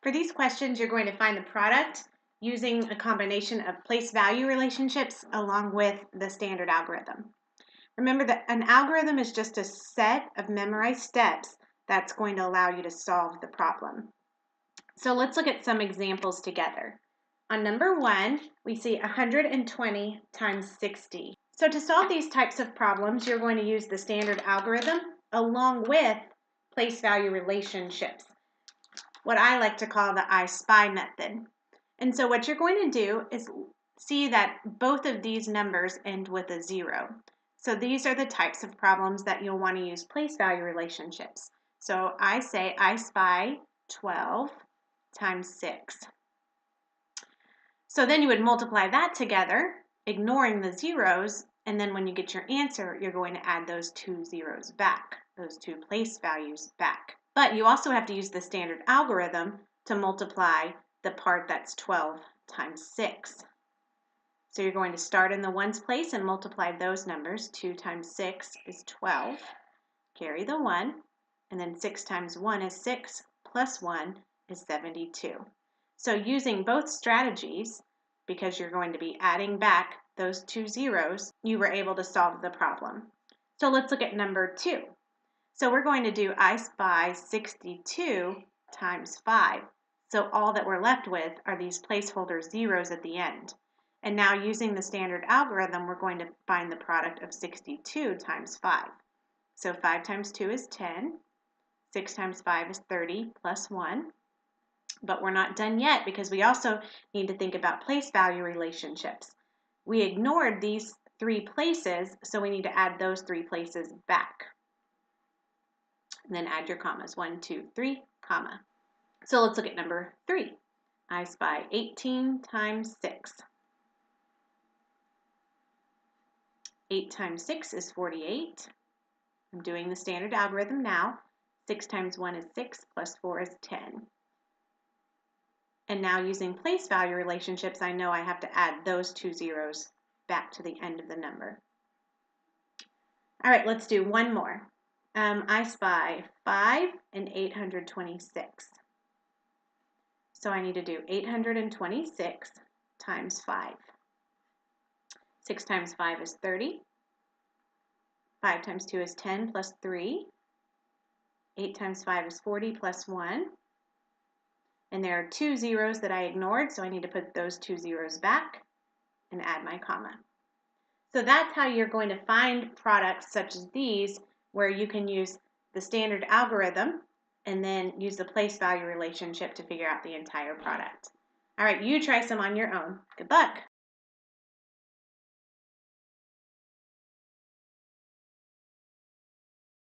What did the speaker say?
For these questions, you're going to find the product using a combination of place-value relationships along with the standard algorithm. Remember that an algorithm is just a set of memorized steps that's going to allow you to solve the problem. So let's look at some examples together. On number 1, we see 120 times 60. So to solve these types of problems, you're going to use the standard algorithm along with place-value relationships, what I like to call the I spy method. And so what you're going to do is see that both of these numbers end with a 0. So these are the types of problems that you'll want to use place-value relationships. So I say I spy 12 times 6. So then you would multiply that together, ignoring the zeros, and then when you get your answer, you're going to add those two zeros back, those two place values back. But you also have to use the standard algorithm to multiply the part that's 12 times 6. So you're going to start in the ones place and multiply those numbers. 2 times 6 is 12. Carry the 1. And then 6 times 1 is 6, plus 1 is 72. So using both strategies, because you're going to be adding back those two zeros, you were able to solve the problem. So let's look at number 2. So we're going to do I spy 62 times 5. So all that we're left with are these placeholder zeros at the end. And now using the standard algorithm, we're going to find the product of 62 times 5. So 5 times 2 is 10. 6 times 5 is 30 plus 1. But we're not done yet because we also need to think about place-value relationships. We ignored these 3 places, so we need to add those 3 places back. And then add your commas, 1, 2, 3, comma. So let's look at number 3. I spy 18 times 6. 8 times 6 is 48. I'm doing the standard algorithm now. 6 times 1 is 6, plus 4 is 10. And now using place value relationships, I know I have to add those two zeros back to the end of the number. All right, let's do one more. I spy 5 and 826. So I need to do 826 times 5. 6 times 5 is 30. 5 times 2 is 10 plus 3. 8 times 5 is 40 plus 1. And there are 2 zeros that I ignored, so I need to put those 2 zeros back and add my comma. So that's how you're going to find products such as these, where you can use the standard algorithm and then use the place value relationship to figure out the entire product. All right, you try some on your own. Good luck.